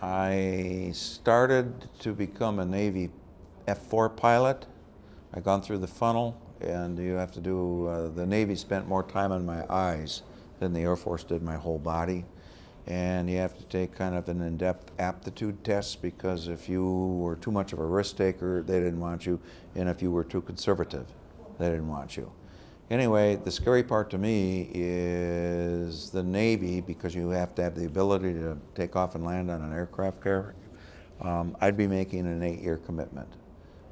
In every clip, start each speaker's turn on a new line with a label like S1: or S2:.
S1: I started to become a Navy F4 pilot. I gone through the funnel, and you have to do, the Navy spent more time on my eyes than the Air Force did my whole body. And you have to take kind of an in-depth aptitude test, because if you were too much of a risk taker, they didn't want you, and if you were too conservative, they didn't want you. Anyway, the scary part to me is the Navy, because you have to have the ability to take off and land on an aircraft carrier. I'd be making an 8-year commitment.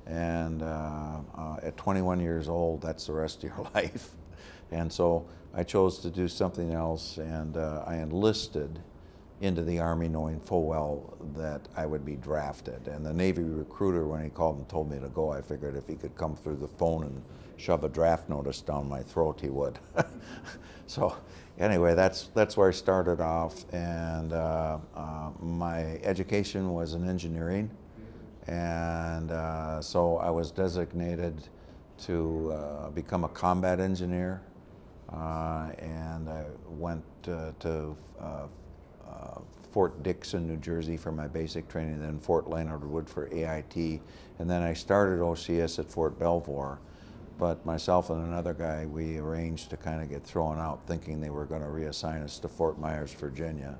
S1: And at 21 years old, that's the rest of your life. And so I chose to do something else, and I enlisted into the Army knowing full well that I would be drafted. And the Navy recruiter, when he called and told me to go, I figured if he could come through the phone and shove a draft notice down my throat, he would. So anyway, that's where I started off, and my education was in engineering, and so I was designated to become a combat engineer, and I went to Fort Dixon, New Jersey for my basic training, then Fort Leonard Wood for AIT, and then I started OCS at Fort Belvoir. But myself and another guy, we arranged to kind of get thrown out, thinking they were going to reassign us to Fort Myers, Virginia.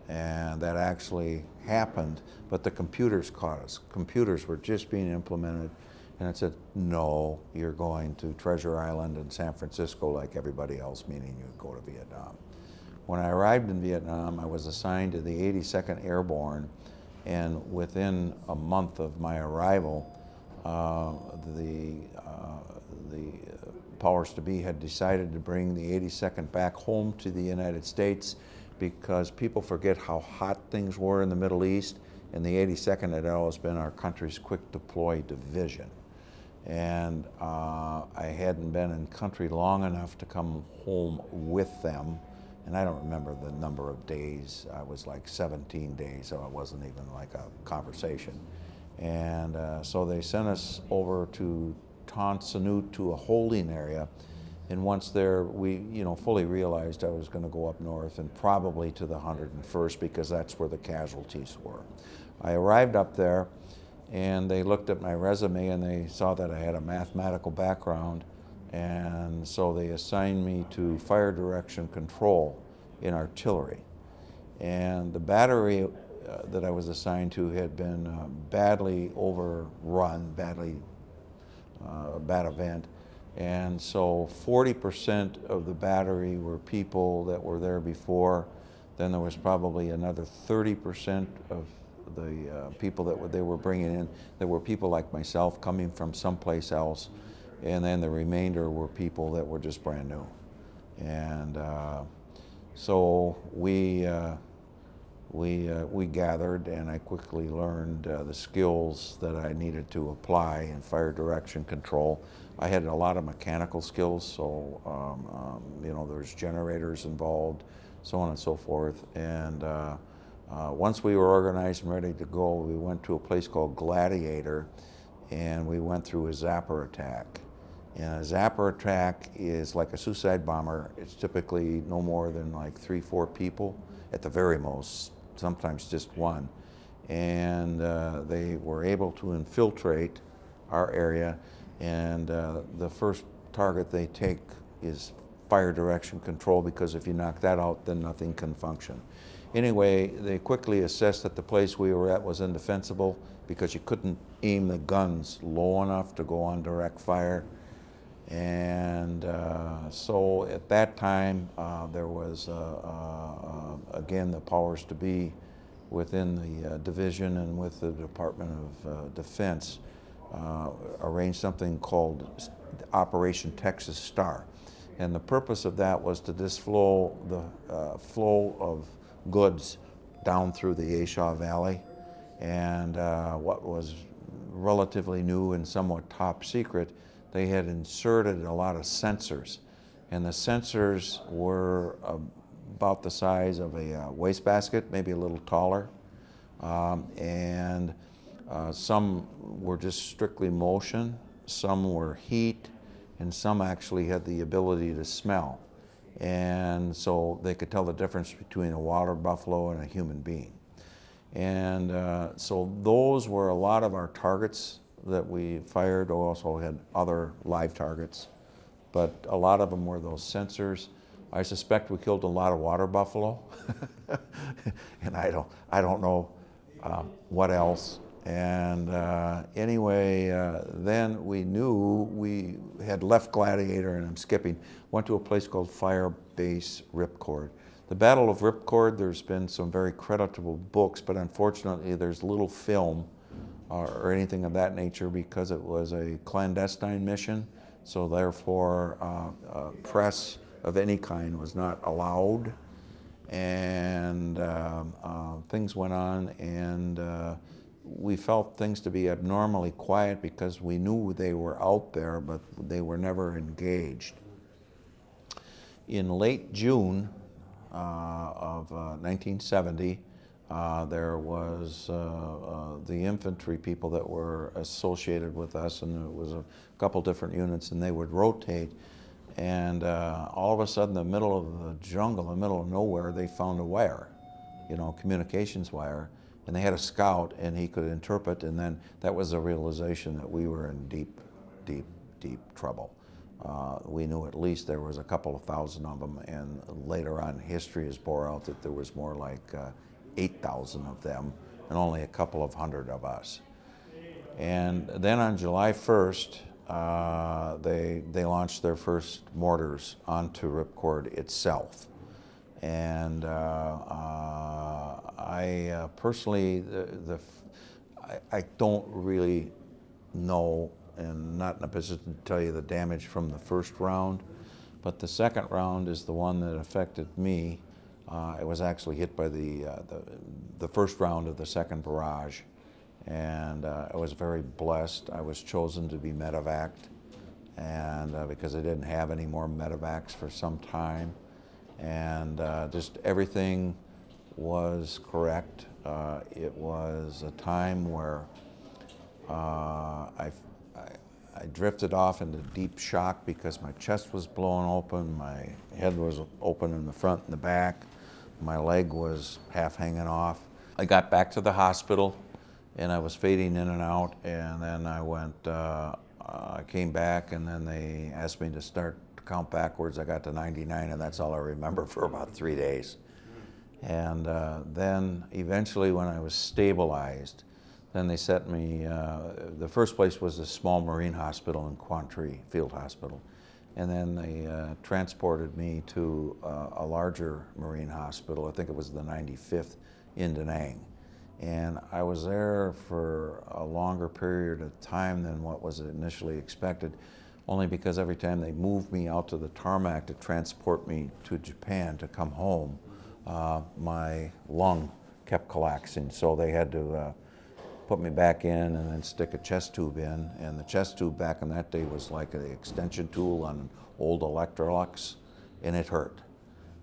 S1: And that actually happened, but the computers caught us. Computers were just being implemented, and it said, no, you're going to Treasure Island and San Francisco like everybody else, meaning you would go to Vietnam. When I arrived in Vietnam, I was assigned to the 82nd Airborne, and within a month of my arrival, the powers to be had decided to bring the 82nd back home to the United States, because people forget how hot things were in the Middle East, and the 82nd had always been our country's quick deploy division. And I hadn't been in country long enough to come home with them, and I don't remember the number of days. I was like 17 days, so it wasn't even like a conversation. And so they sent us over to Ton Sanut, to a holding area, and once there, we fully realized I was going to go up north and probably to the 101st, because that's where the casualties were. I arrived up there, and they looked at my resume and they saw that I had a mathematical background, and so they assigned me to fire direction control in artillery. And the battery that I was assigned to had been badly overrun, bad event, and so 40% of the battery were people that were there before. Then there was probably another 30% of the people that they were bringing in that were people like myself coming from someplace else, and then the remainder were people that were just brand new. And so we gathered, and I quickly learned the skills that I needed to apply in fire direction control. I had a lot of mechanical skills, so there's generators involved, so on and so forth. And once we were organized and ready to go, we went to a place called Gladiator, and we went through a zapper attack. And a zapper attack is like a suicide bomber. It's typically no more than like 3-4 people at the very most, sometimes just one. And they were able to infiltrate our area, and the first target they take is fire direction control, because if you knock that out, then nothing can function. Anyway, they quickly assessed that the place we were at was indefensible, because you couldn't aim the guns low enough to go on direct fire. And so at that time, there was, again, the powers to be within the division and with the Department of Defense arranged something called Operation Texas Star. And the purpose of that was to disflow the flow of goods down through the Ashaw Valley. And what was relatively new and somewhat top secret, they had inserted a lot of sensors. And the sensors were about the size of a wastebasket, maybe a little taller. Some were just strictly motion, some were heat, and some actually had the ability to smell. And so they could tell the difference between a water buffalo and a human being. And so those were a lot of our targets that we fired. We also had other live targets, but a lot of them were those sensors. I suspect we killed a lot of water buffalo, and I don't know what else. And anyway, then we knew we had left Gladiator, and I'm skipping, went to a place called Fire Base Ripcord. The Battle of Ripcord, there's been some very creditable books, but unfortunately there's little film or anything of that nature because it was a clandestine mission, so therefore press of any kind was not allowed. And things went on, and we felt things to be abnormally quiet because we knew they were out there, but they were never engaged. In late June of 1970, there was the infantry people that were associated with us, and it was a couple different units, and they would rotate. And all of a sudden, in the middle of the jungle, in the middle of nowhere, they found a wire, you know, communications wire. And they had a scout, and he could interpret, and then that was a realization that we were in deep, deep, deep trouble. We knew at least there was a couple of thousand of them, and later on history has bore out that there was more like 8,000 of them, and only a couple of hundred of us. And then on July 1st, they launched their first mortars onto Ripcord itself. And I personally, I don't really know, and not in a position to tell you the damage from the first round, but the second round is the one that affected me. I was actually hit by the first round of the second barrage, and I was very blessed. I was chosen to be medevaced, and because I didn't have any more medevacs for some time, and just everything was correct. It was a time where I drifted off into deep shock because my chest was blown open, my head was open in the front and the back, my leg was half hanging off. I got back to the hospital, and I was fading in and out, and then I came back, and then they asked me to start to count backwards. I got to 99, and that's all I remember for about 3 days. And then eventually when I was stabilized, then they sent me, the first place was a small Marine hospital in Quantry Field Hospital. And then they transported me to a larger Marine hospital. I think it was the 95th in Da Nang. And I was there for a longer period of time than what was initially expected, only because every time they moved me out to the tarmac to transport me to Japan to come home, my lung kept collapsing. So they had to put me back in and then stick a chest tube in. And the chest tube back in that day was like an extension tool on an old Electrolux, and it hurt.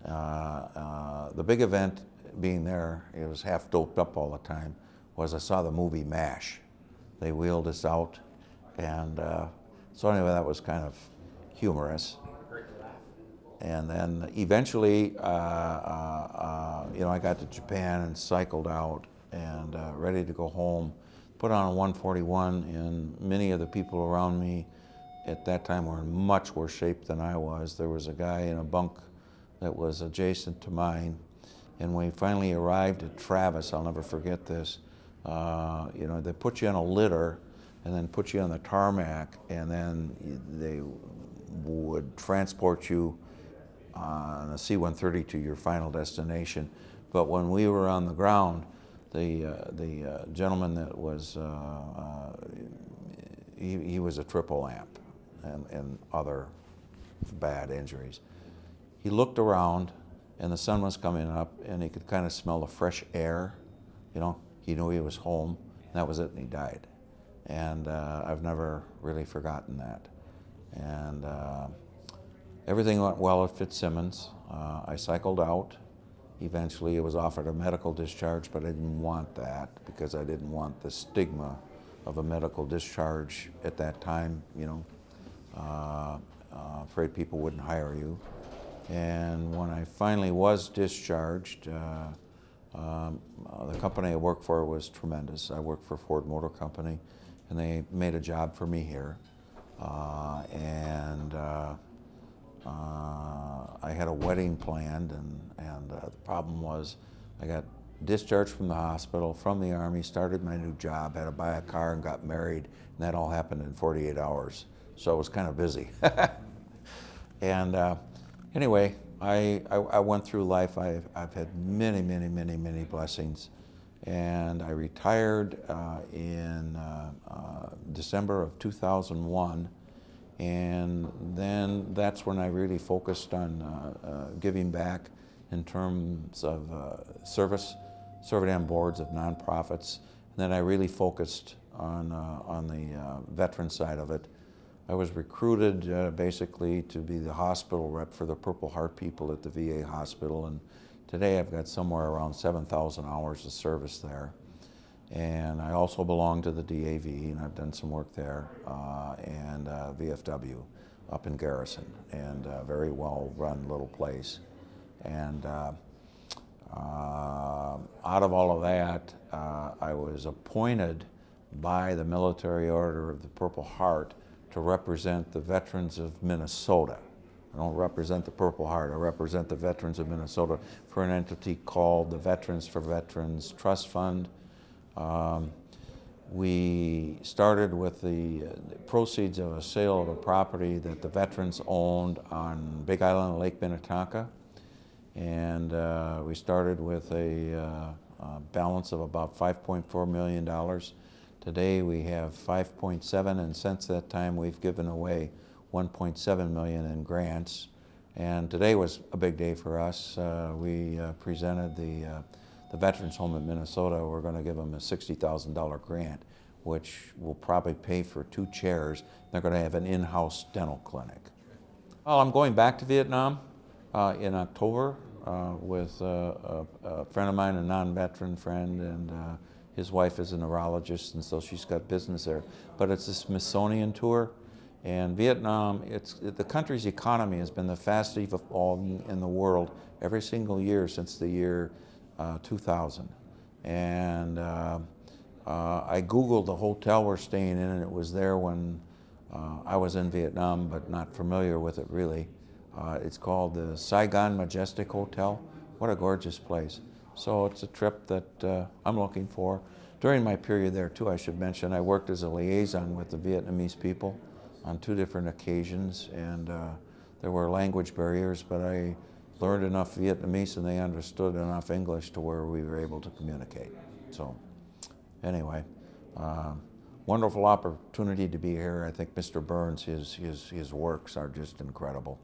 S1: The big event being there, it was half doped up all the time, was I saw the movie MASH. They wheeled us out, and so anyway, that was kind of humorous. And then eventually, you know, I got to Japan and cycled out and ready to go home, put on a 141, and many of the people around me at that time were in much worse shape than I was. There was a guy in a bunk that was adjacent to mine, and when we finally arrived at Travis, I'll never forget this, you know, they put you on a litter and then put you on the tarmac, and then they would transport you on a C-130 to your final destination. But when we were on the ground, the gentleman that was, he was a triple amp and other bad injuries. He looked around, and the sun was coming up, and he could kind of smell the fresh air. You know, he knew he was home, and that was it, and he died. And I've never really forgotten that. And everything went well at Fitzsimmons. I cycled out. Eventually, I was offered a medical discharge, but I didn't want that because I didn't want the stigma of a medical discharge at that time, you know. Afraid people wouldn't hire you. And when I finally was discharged, The company I worked for was tremendous. I worked for Ford Motor Company, and they made a job for me here. I had a wedding planned, and the problem was I got discharged from the hospital, from the Army, started my new job, had to buy a car and got married, and that all happened in 48 hours. So I was kind of busy. And anyway, I went through life. I've had many blessings. And I retired in December of 2001. And then that's when I really focused on giving back in terms of service, serving on boards of nonprofits. And then I really focused on the veteran side of it. I was recruited basically to be the hospital rep for the Purple Heart people at the VA hospital, and today I've got somewhere around 7,000 hours of service there. And I also belong to the DAV, and I've done some work there, and VFW up in Garrison, and a very well-run little place. And out of all of that, I was appointed by the Military Order of the Purple Heart to represent the veterans of Minnesota. I don't represent the Purple Heart, I represent the veterans of Minnesota for an entity called the Veterans for Veterans Trust Fund. We started with the proceeds of a sale of a property that the veterans owned on Big Island, Lake Minnetonka. And we started with a balance of about $5.4 million. Today we have 5.7, and since that time we've given away 1.7 million in grants. And today was a big day for us. We presented the Veterans Home in Minnesota. We're going to give them a $60,000 grant, which will probably pay for 2 chairs. They're going to have an in-house dental clinic. Well, I'm going back to Vietnam in October with a friend of mine, a non-veteran friend, and his wife is a neurologist, and so she's got business there. But it's a Smithsonian tour, and Vietnam, the country's economy has been the fastest of all in the world every single year since the year 2000. And I Googled the hotel we're staying in, and it was there when I was in Vietnam, but not familiar with it really. It's called the Saigon Majestic Hotel. What a gorgeous place. So it's a trip that I'm looking for. During my period there too, I should mention, I worked as a liaison with the Vietnamese people on 2 different occasions, and there were language barriers, but I learned enough Vietnamese and they understood enough English to where we were able to communicate. So anyway, wonderful opportunity to be here. I think Mr. Burns, his works are just incredible.